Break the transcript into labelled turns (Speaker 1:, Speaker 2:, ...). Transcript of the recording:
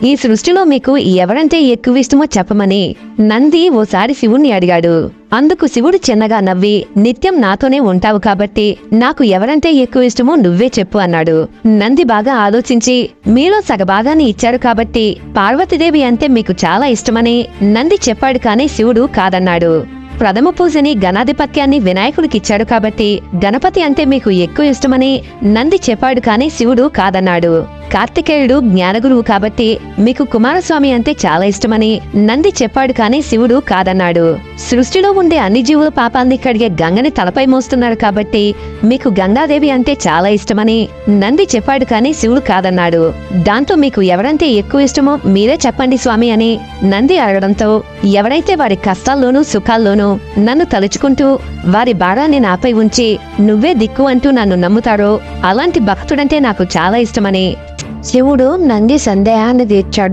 Speaker 1: ఈ సృష్టిలో మీకు ఎవరంటే ఎక్కువ ఇష్టమో చెప్పమని నంది ఓసారి శివుణ్ణి అడిగాడు. అందుకు శివుడు చిన్నగా నవ్వి, నిత్యం నాతోనే ఉంటావు కాబట్టి నాకు ఎవరంటే ఎక్కువ ఇష్టమో నువ్వే చెప్పు అన్నాడు. నంది బాగా ఆలోచించి, మీలో సగభాగాన్ని ఇచ్చాడు కాబట్టి పార్వతీదేవి అంటే మీకు చాలా ఇష్టమని నంది చెప్పాడు. కానీ శివుడు కాదన్నాడు. ప్రథమ పూజని గణాధిపత్యాన్ని వినాయకుడికిచ్చాడు కాబట్టి గణపతి అంటే మీకు ఎక్కువ ఇష్టమని నంది చెప్పాడు. కానీ శివుడు కాదన్నాడు. కార్తికేయుడు జ్ఞానగురువు కాబట్టి మీకు కుమారస్వామి అంటే చాలా ఇష్టమని నంది చెప్పాడు. కానీ శివుడు కాదన్నాడు. సృష్టిలో ఉండే అన్ని జీవుల పాపాల్ని కడిగే గంగని తలపై మోస్తున్నాడు కాబట్టి మీకు గంగాదేవి అంటే చాలా ఇష్టమని నంది చెప్పాడు. కానీ శివుడు కాదన్నాడు. దాంతో మీకు ఎవరంటే ఎక్కువ ఇష్టమో మీరే చెప్పండి స్వామి అని నంది అడగడంతో, ఎవరైతే వారి కష్టాల్లోనూ సుఖాల్లోనూ నన్ను తలుచుకుంటూ వారి భారాన్ని నాపై ఉంచి నువ్వే దిక్కు అంటూ నన్ను నమ్ముతారో అలాంటి భక్తుడంటే నాకు చాలా ఇష్టమని శివుడు నంది సందేహాన్ని తీర్చాడు.